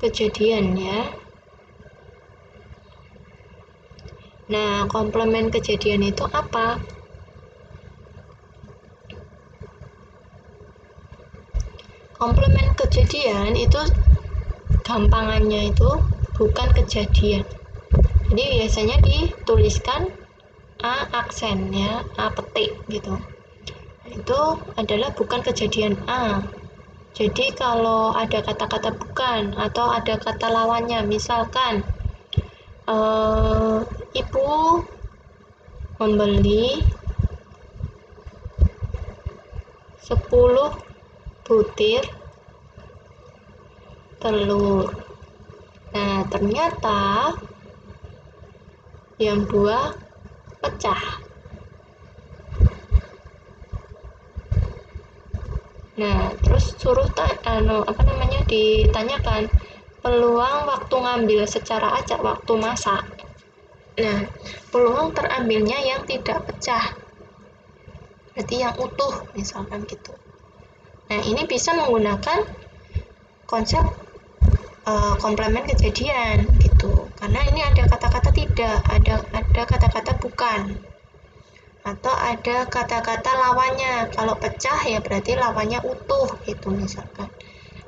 kejadian ya. Nah, komplement kejadian itu apa? Komplement kejadian itu gampangannya itu bukan kejadian. Jadi biasanya dituliskan A aksen ya, A petik gitu. Itu adalah bukan kejadian A. Jadi kalau ada kata-kata bukan atau ada kata lawannya, misalkan ibu membeli 10 butir telur. Nah, ternyata yang 2 pecah. Nah, terus suruh ditanyakan peluang waktu ngambil secara acak waktu masak. Nah, peluang terambilnya yang tidak pecah, berarti yang utuh misalkan gitu. Nah, ini bisa menggunakan konsep komplement kejadian gitu, karena ini ada kata-kata tidak, ada kata-kata bukan, atau ada kata-kata lawannya. Kalau pecah ya berarti lawannya utuh gitu misalkan.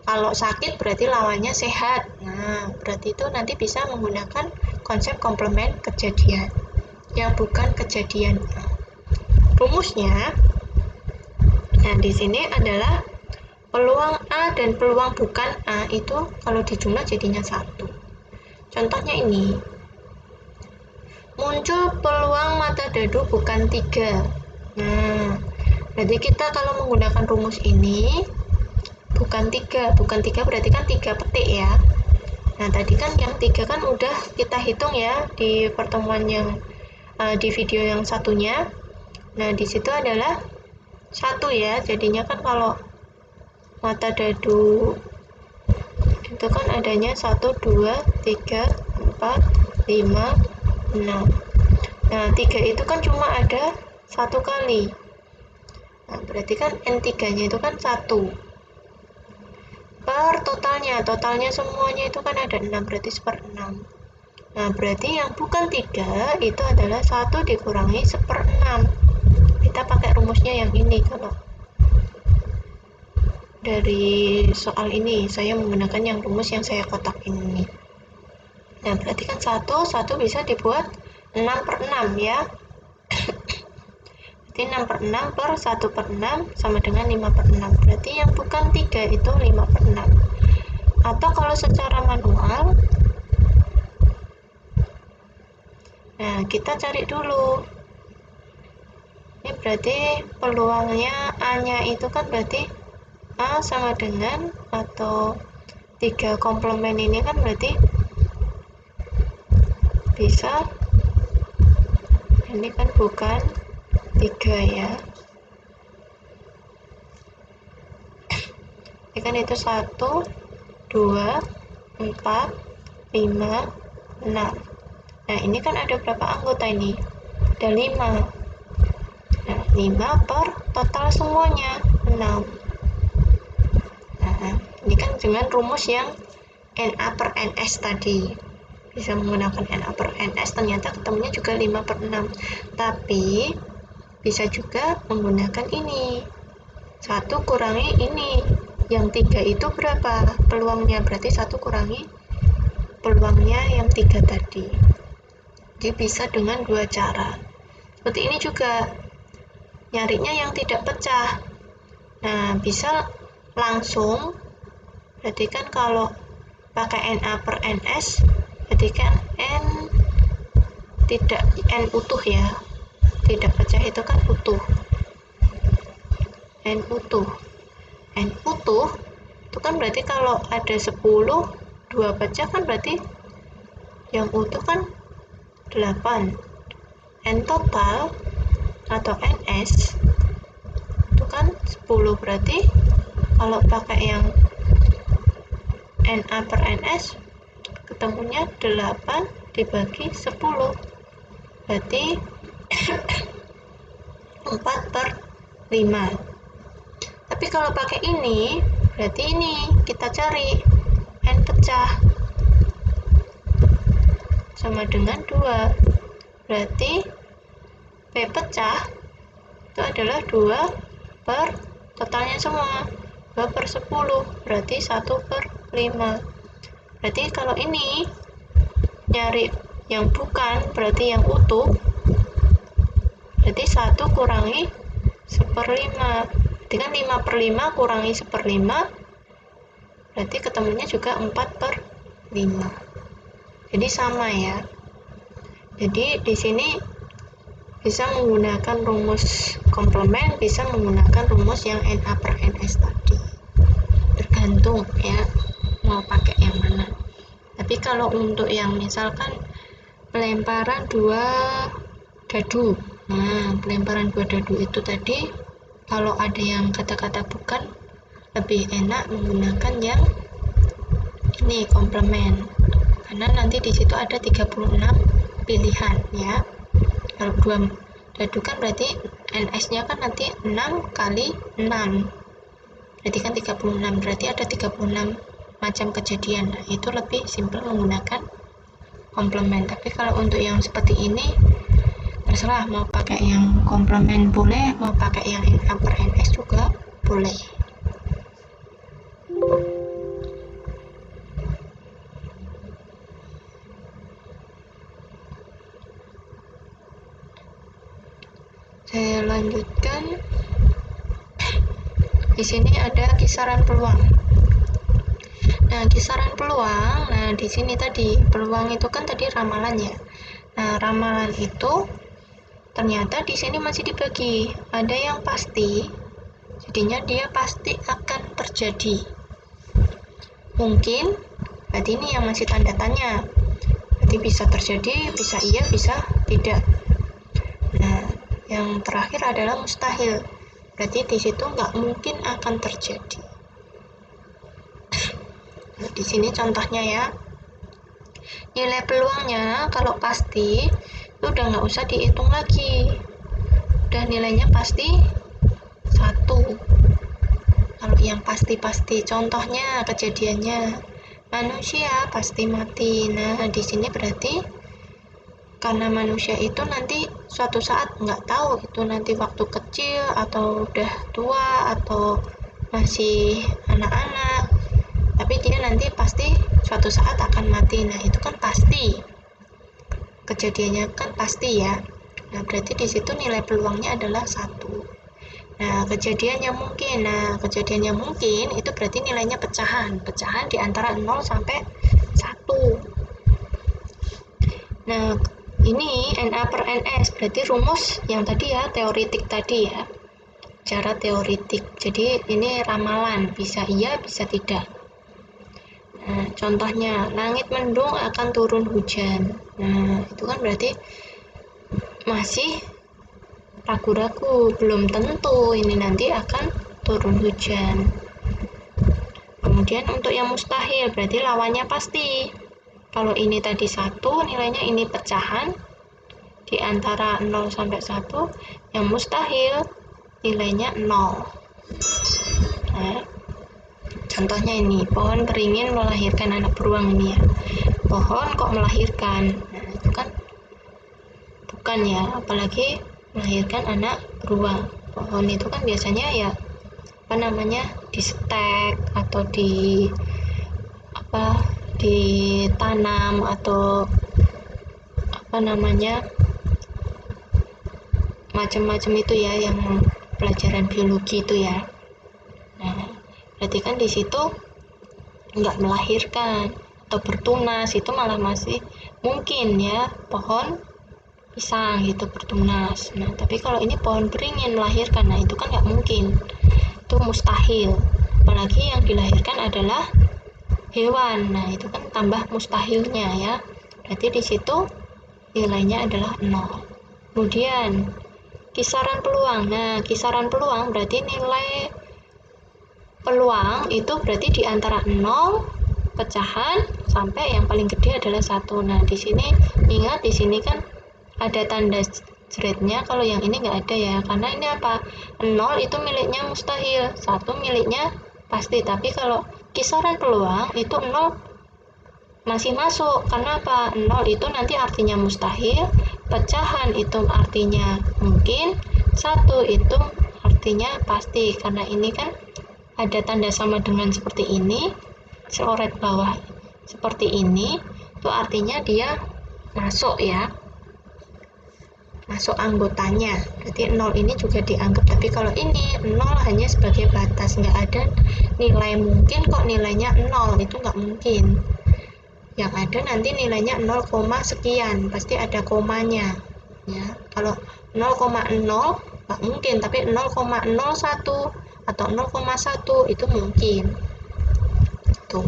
Kalau sakit berarti lawannya sehat. Nah, berarti itu nanti bisa menggunakan konsep komplement kejadian yang bukan kejadian. Rumusnya, nah di sini adalah peluang A dan peluang bukan A itu kalau dijumlah jadinya 1. Contohnya ini, muncul peluang mata dadu bukan 3. Nah, berarti kita kalau menggunakan rumus ini bukan 3 berarti kan 3 petik ya. Nah, tadi kan yang 3 kan udah kita hitung ya di pertemuan yang di video yang satunya. Nah, di situ adalah 1 ya, jadinya kan kalau mata dadu itu kan adanya 1, 2, 3, 4, 5, 6. Nah, 3 itu kan cuma ada 1 kali. Nah, berarti kan N3-nya itu kan 1. Per totalnya semuanya itu kan ada 6, berarti 1/6. Nah, berarti yang bukan 3 itu adalah 1 dikurangi 1/6. Kita pakai rumusnya yang ini. Kalau dari soal ini saya menggunakan yang rumus yang saya kotak ini. Nah, berarti kan 1 bisa dibuat 6/6 ya. Berarti 6/6 per 1/6 sama dengan 5/6. Berarti yang bukan 3 itu 5/6. Atau kalau secara manual, nah kita cari dulu. Ini berarti peluangnya A-nya itu kan berarti A sama dengan, atau 3 komplement ini kan berarti bisa, ini kan bukan 3 ya. Ini kan itu 1, 2, 4, 5, 6. Nah, ini kan ada berapa anggota ini? Ada 5. Nah, 5 per total semuanya 6. Nah, ini kan dengan rumus yang NA per NS tadi. Bisa menggunakan NA per NS, ternyata ketemunya juga 5/6. Tapi bisa juga menggunakan ini, 1 kurangi ini, yang 3 itu berapa peluangnya, berarti 1 kurangi peluangnya yang 3 tadi. Jadi bisa dengan 2 cara. Seperti ini juga, nyarinya yang tidak pecah. Nah, bisa langsung, berarti kan kalau pakai NA per NS berarti kan N utuh ya, tidak pecah itu kan utuh. N utuh itu kan berarti kalau ada 10, 2 pecah kan berarti yang utuh kan 8. N total atau NS itu kan 10, berarti kalau pakai yang NA per NS ketemunya 8 dibagi 10, berarti 4/5. Tapi kalau pakai ini berarti ini kita cari N pecah sama dengan 2. Berarti P pecah itu adalah 2 per totalnya semua 2 per 10, berarti 1 per 5. Berarti kalau ini nyari yang bukan, berarti yang utuh, berarti 1 kurangi 1/5. Berarti kan 5 per 5 kurangi 1/5, berarti ketemunya juga 4 per 5. Jadi sama ya. Jadi di sini bisa menggunakan rumus komplement, bisa menggunakan rumus yang NA per NS tadi. Tergantung ya mau pakai yang mana. Tapi kalau untuk yang misalkan pelemparan 2 dadu, nah pelemparan 2 dadu itu tadi kalau ada yang kata-kata bukan, lebih enak menggunakan yang ini komplement, karena nanti di situ ada 36 pilihan ya. Kalau 2 dadu kan berarti NS-nya kan nanti 6 kali 6, berarti kan 36, berarti ada 36 macam kejadian. Nah, itu lebih simpel menggunakan komplement. Tapi kalau untuk yang seperti ini terserah, mau pakai yang komplement boleh, mau pakai yang NA per NS juga boleh. Saya lanjutkan. Di sini ada kisaran peluang. Nah, kisaran peluang, nah di sini tadi peluang itu kan tadi ramalan ya. Nah, ramalan itu ternyata di sini masih dibagi. Ada yang pasti, jadinya dia pasti akan terjadi. Mungkin, berarti ini yang masih tanda tanya. Berarti bisa terjadi, bisa iya, bisa tidak. Nah, yang terakhir adalah mustahil. Berarti di situ nggak mungkin akan terjadi. Nah, di sini contohnya ya. Nilai peluangnya kalau pasti itu udah nggak usah dihitung lagi. Udah nilainya pasti 1. Kalau yang pasti-pasti, contohnya kejadiannya manusia pasti mati. Nah, di sini berarti karena manusia itu nanti suatu saat nggak tahu itu nanti waktu kecil atau udah tua atau masih anak-anak, tapi dia nanti pasti suatu saat akan mati. Nah, itu kan pasti, kejadiannya kan pasti ya. Nah, berarti di situ nilai peluangnya adalah 1. Nah, kejadiannya mungkin itu berarti nilainya pecahan di antara 0 sampai 1. Nah, ini NA per NS, berarti rumus yang tadi ya, teoretik tadi ya, cara teoretik. Jadi ini ramalan, bisa iya, bisa tidak. Nah, contohnya, langit mendung akan turun hujan. Nah, itu kan berarti masih ragu-ragu, belum tentu ini nanti akan turun hujan. Kemudian untuk yang mustahil, berarti lawannya pasti. Kalau ini tadi 1, nilainya ini pecahan di antara 0 sampai 1, yang mustahil nilainya 0. Nah, contohnya ini, pohon beringin melahirkan anak beruang ini ya. Pohon kok melahirkan? Nah, itu kan bukan ya, apalagi melahirkan anak beruang. Pohon itu kan biasanya ya disetek atau ditanam atau macam-macam itu ya, yang pelajaran biologi itu ya. Nah, berarti kan di situ nggak melahirkan atau bertunas, itu malah masih mungkin ya, pohon pisang gitu bertunas. Nah, tapi kalau ini pohon beringin melahirkan, nah itu kan nggak mungkin, itu mustahil. Apalagi yang dilahirkan adalah hewan, nah itu kan tambah mustahilnya ya. Berarti di situ nilainya adalah 0. Kemudian kisaran peluang. Nah, kisaran peluang berarti nilai peluang itu berarti di antara 0 pecahan sampai yang paling gede adalah 1. Nah, di sini ingat, di sini kan ada tanda jeretnya, kalau yang ini nggak ada ya, karena ini apa? 0 itu miliknya mustahil, 1 miliknya pasti. Tapi kalau kisaran peluang itu 0 masih masuk. Karena apa? 0 itu nanti artinya mustahil, pecahan itu artinya mungkin, 1 itu artinya pasti. Karena ini kan ada tanda sama dengan seperti ini, coret bawah seperti ini, itu artinya dia masuk ya, masuk anggotanya. Berarti 0 ini juga dianggap, tapi kalau ini 0 hanya sebagai batas, nggak ada nilai mungkin kok nilainya 0, itu nggak mungkin. Yang ada nanti nilainya 0, sekian, pasti ada komanya ya. Kalau 0,0 nggak mungkin, tapi 0,01 atau 0,1 itu mungkin tuh.